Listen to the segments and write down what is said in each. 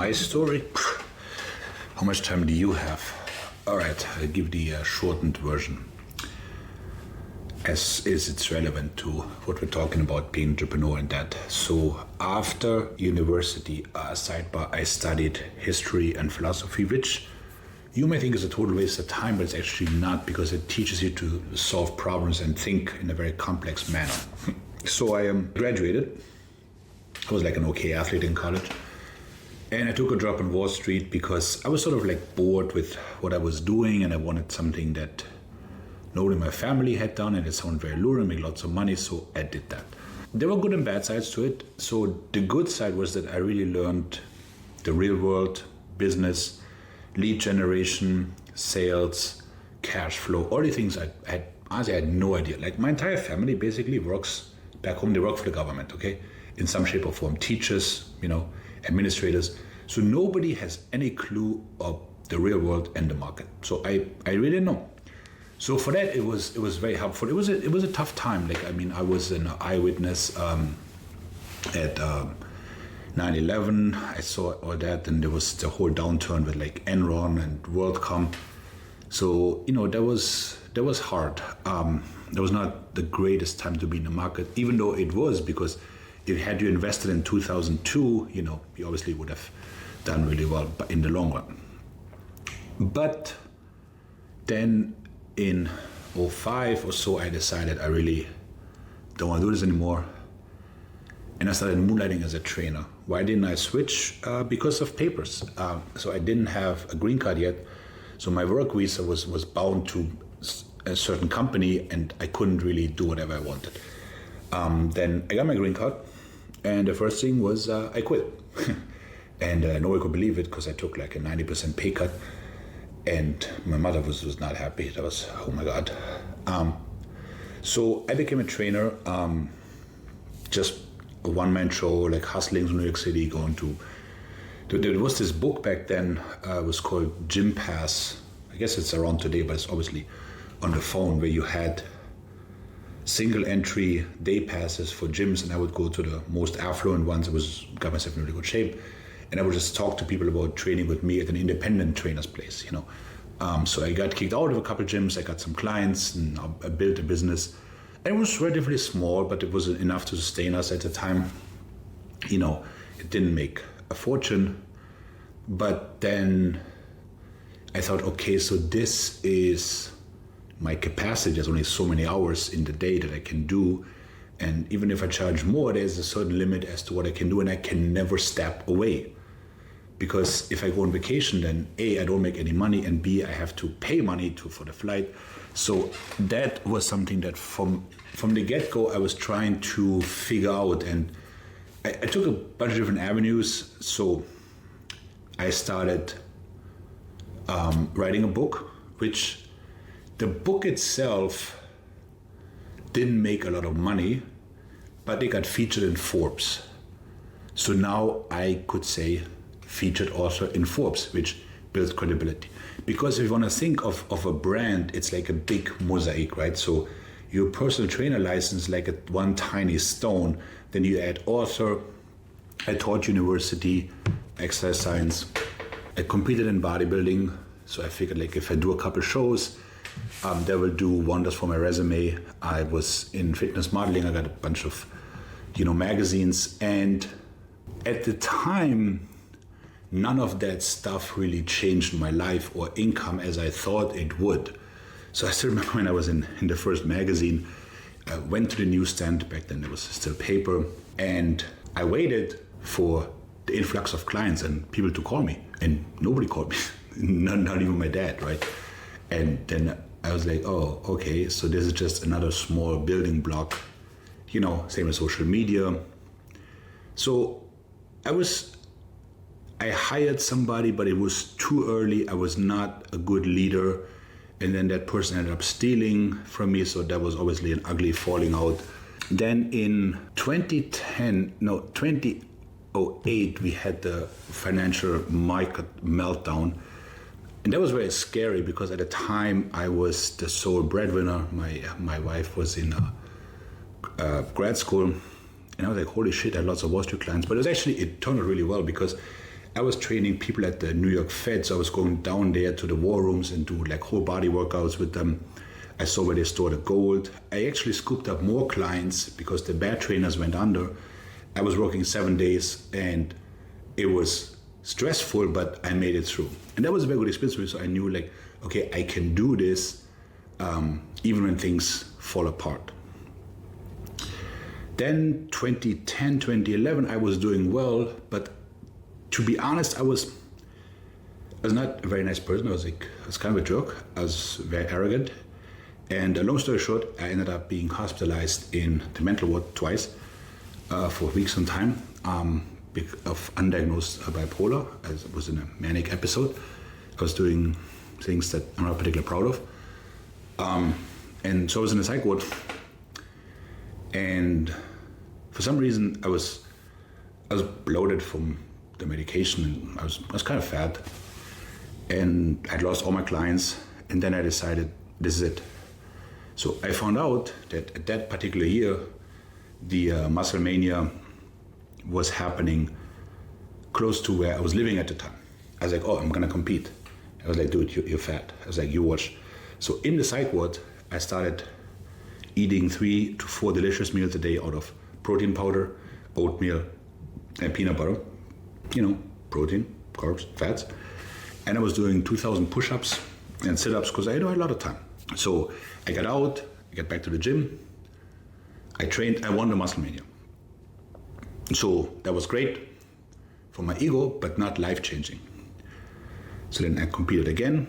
my story. How much time do you have? All right, I'll give the shortened version, as is it's relevant to what we're talking about, being entrepreneur and that. So after university, sidebar, I studied history and philosophy, which you may think is a total waste of time, but it's actually not, because it teaches you to solve problems and think in a very complex manner. So I graduated. I was like an okay athlete in college. And I took a job on Wall Street because I was sort of like bored with what I was doing, and I wanted something that nobody in my family had done, and it sounded very alluring, make lots of money, so I did that. There were good and bad sides to it. So the good side was that I really learned the real world, business, lead generation, sales, cash flow, all the things I had no idea. Like my entire family basically works back home, they work for the government, okay? In some shape or form, teachers, administrators. So nobody has any clue of the real world and the market. So I really didn't know. So for that, it was very helpful. It was a tough time. I was an eyewitness at 9/11. I saw all that, and there was the whole downturn with like Enron and WorldCom. So that was hard. That was not the greatest time to be in the market, even though it was, because if had you invested in 2002, you obviously would have done really well in the long run. But then in 2005 or so, I decided I really don't want to do this anymore. And I started moonlighting as a trainer. Why didn't I switch? Because of papers. So I didn't have a green card yet. So my work visa was bound to a certain company, and I couldn't really do whatever I wanted. Then I got my green card, and the first thing was I quit. And nobody could believe it, because I took like a 90% pay cut. And my mother was not happy. That was, oh my God. So I became a trainer, just a one-man show, like hustling from New York City, going to there was this book back then, it was called Gym Pass. I guess it's around today, but it's obviously on the phone, where you had single entry day passes for gyms, and I would go to the most affluent ones. Got myself in really good shape, and I would just talk to people about training with me at an independent trainer's place, So I got kicked out of a couple of gyms. I got some clients, and I built a business. And it was relatively small, but it was enough to sustain us at the time. It didn't make a fortune. But then I thought, okay, so this is my capacity. There's only so many hours in the day that I can do. And even if I charge more, there's a certain limit as to what I can do, and I can never step away. Because if I go on vacation, then A, I don't make any money, and B, I have to pay money for the flight. So that was something that from the get-go I was trying to figure out, and I took a bunch of different avenues. So I started writing a book, which the book itself didn't make a lot of money, but it got featured in Forbes. So now I could say featured author in Forbes, which builds credibility. Because if you want to think of a brand, it's like a big mosaic, right? So your personal trainer license, like one tiny stone, then you add author. I taught university, exercise science. I competed in bodybuilding, so I figured like if I do a couple shows, that will do wonders for my resume. I was in fitness modeling. I got a bunch of, magazines, and at the time, none of that stuff really changed my life or income as I thought it would. So I still remember when I was in the first magazine, I went to the newsstand. Back then there was still paper, and I waited for the influx of clients and people to call me, and nobody called me, not even my dad, right? And then I was like, oh, okay, so this is just another small building block, same as social media. So I hired somebody, but it was too early. I was not a good leader. And then that person ended up stealing from me. So that was obviously an ugly falling out. Then in 2008, we had the financial market meltdown. And that was very scary, because at the time I was the sole breadwinner. My wife was in grad school. And I was like, holy shit, I had lots of Wall Street clients. But it turned out really well, because I was training people at the New York Fed, so I was going down there to the war rooms and do like whole body workouts with them. I saw where they store the gold. I actually scooped up more clients because the bad trainers went under. I was working 7 days and it was stressful, but I made it through. And that was a very good experience for me. So I knew like, okay, I can do this even when things fall apart. Then 2010, 2011, I was doing well, but to be honest, I was not a very nice person. I was kind of a jerk. I was very arrogant. And long story short, I ended up being hospitalized in the mental ward twice for weeks on time of undiagnosed bipolar. I was in a manic episode. I was doing things that I'm not particularly proud of. And so I was in a psych ward. And for some reason, I was bloated from the medication, and I was kind of fat. And I'd lost all my clients. And then I decided, this is it. So I found out that at that particular year, the Musclemania was happening close to where I was living at the time. I was like, oh, I'm gonna compete. I was like, dude, you're fat. I was like, you watch. So in the psych ward, I started eating 3 to 4 delicious meals a day out of protein powder, oatmeal, and peanut butter. Protein, carbs, fats. And I was doing 2,000 push-ups and sit-ups because I had a lot of time. So I got out, I got back to the gym, I trained, I won the Musclemania. So that was great for my ego, but not life-changing. So then I competed again.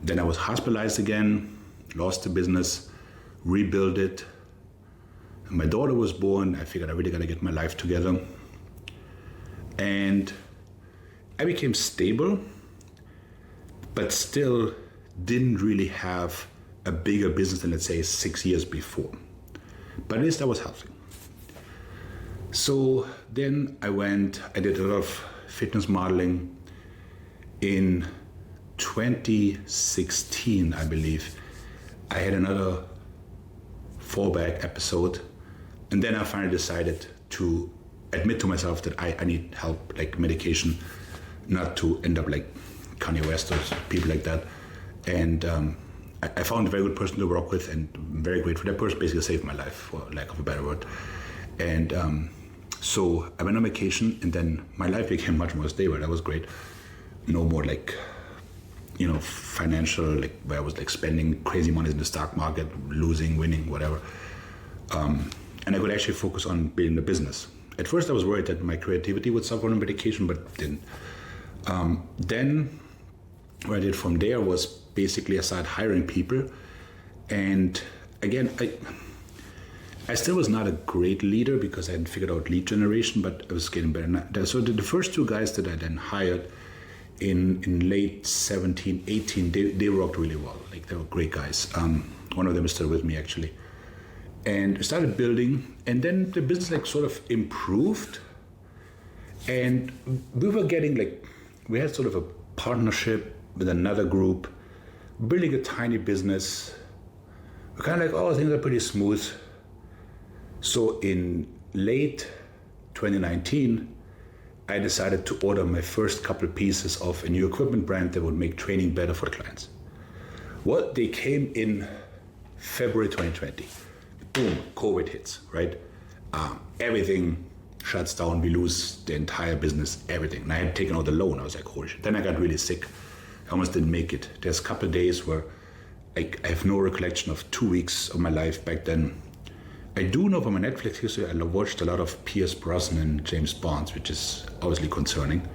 Then I was hospitalized again, lost the business, rebuilt it. And my daughter was born. I figured I really gotta get my life together. And I became stable, but still didn't really have a bigger business than, let's say, 6 years before. But at least I was healthy. So then I did a lot of fitness modeling. In 2016, I believe, I had another fallback episode. And then I finally decided to admit to myself that I need help, like medication, not to end up like Kanye West or people like that. And I found a very good person to work with, and I'm very grateful. That person basically saved my life, for lack of a better word. And so I went on vacation, and then my life became much more stable. That was great. No more like, financial, like where I was like spending crazy money in the stock market, losing, winning, whatever. And I could actually focus on building the business. At first I was worried that my creativity would suffer on medication, but it didn't. Then what I did from there was basically I started hiring people. And again, I still was not a great leader because I hadn't figured out lead generation, but I was getting better. So the first 2 guys that I then hired in late 17, 18, they worked really well. Like they were great guys. One of them is still with me actually. And I started building, and then the business like sort of improved. And we were getting we had sort of a partnership with another group, building a tiny business. We're kind of like, oh, things are pretty smooth. So in late 2019, I decided to order my first couple pieces of a new equipment brand that would make training better for the clients. Well, they came in February 2020. Boom, COVID hits, right? Everything shuts down, we lose the entire business, everything. And I had taken out the loan, I was like, holy shit. Then I got really sick. I almost didn't make it. There's a couple of days where I have no recollection of 2 weeks of my life back then. I do know from my Netflix history, I watched a lot of Pierce Brosnan and James Bond, which is obviously concerning.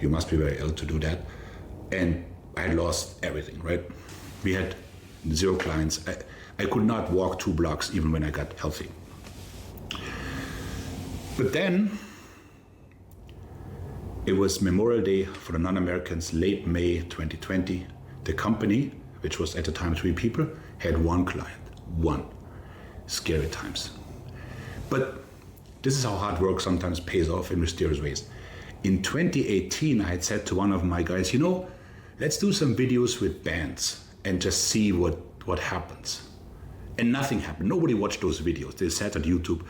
You must be very ill to do that. And I had lost everything, right? We had 0 clients. I could not walk 2 blocks even when I got healthy. But then it was Memorial Day for the non-Americans, late May 2020. The company, which was at the time 3 people, had 1 client. 1. Scary times. But this is how hard work sometimes pays off in mysterious ways. In 2018, I had said to one of my guys, let's do some videos with bands and just see what happens. And nothing happened. Nobody watched those videos. They sat on YouTube.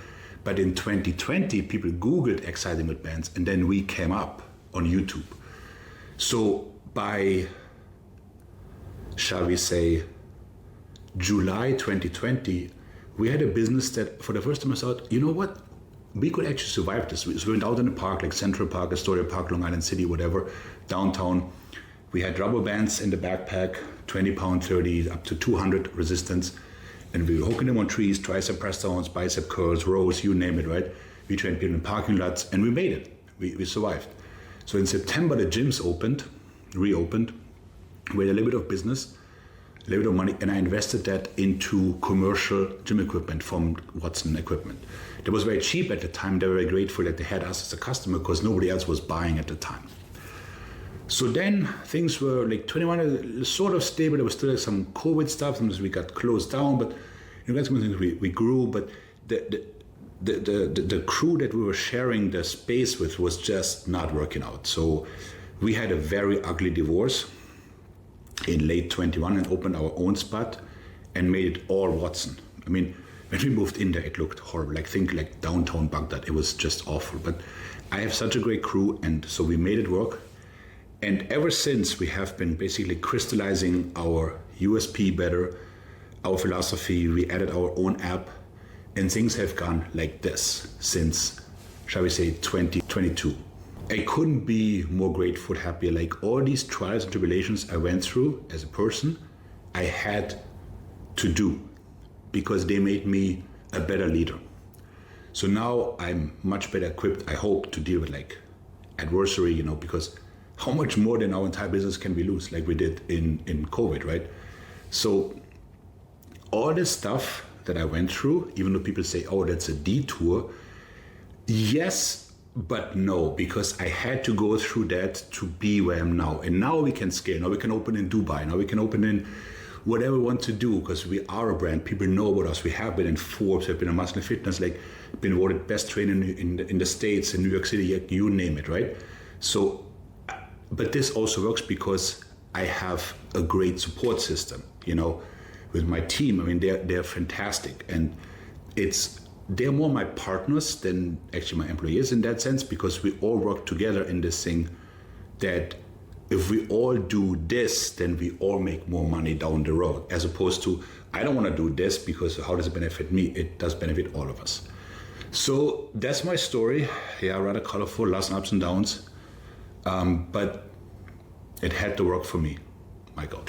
But in 2020, people Googled exciting with bands, and then we came up on YouTube. So by, shall we say, July 2020, we had a business that for the first time I thought, you know what? We could actually survive this. So we went out in the park, like Central Park, Astoria Park, Long Island City, whatever, downtown. We had rubber bands in the backpack, 20 pound, 30, up to 200 resistance. And we were hooking them on trees, tricep press downs, bicep curls, rows, you name it, right? We trained people in parking lots, and we made it. We survived. So in September, the gyms reopened. We had a little bit of business, a little bit of money, and I invested that into commercial gym equipment from Watson Equipment. That was very cheap at the time. They were very grateful that they had us as a customer because nobody else was buying at the time. So then things were like 21, sort of stable. There was still some COVID stuff. Sometimes we got closed down, but we grew. But the crew that we were sharing the space with was just not working out. So we had a very ugly divorce in late 21 and opened our own spot and made it all Watson. I mean, when we moved in there, it looked horrible. Think like downtown Baghdad. It was just awful. But I have such a great crew, and so we made it work. And ever since, we have been basically crystallizing our USP better, our philosophy. We added our own app, and things have gone like this since, shall we say, 2022. I couldn't be more grateful, happier. Like all these trials and tribulations I went through as a person, I had to do because they made me a better leader. So now I'm much better equipped, I hope, to deal with like adversity, because how much more than our entire business can we lose, like we did in COVID, right? So all this stuff that I went through, even though people say, oh, that's a detour, yes, but no, because I had to go through that to be where I am now. And now we can scale. Now we can open in Dubai. Now we can open in whatever we want to do because we are a brand. People know about us. We have been in Forbes, we've been in Muscle Fitness, like been voted best trainer in the States, in New York City, you name it, right? So, but this also works because I have a great support system, with my team. I mean, they're fantastic, and they're more my partners than actually my employees in that sense, because we all work together in this thing that if we all do this, then we all make more money down the road, as opposed to, I don't want to do this because how does it benefit me? It does benefit all of us. So that's my story. Yeah, rather colorful, lots of ups and downs. But it had to work for me, Michael.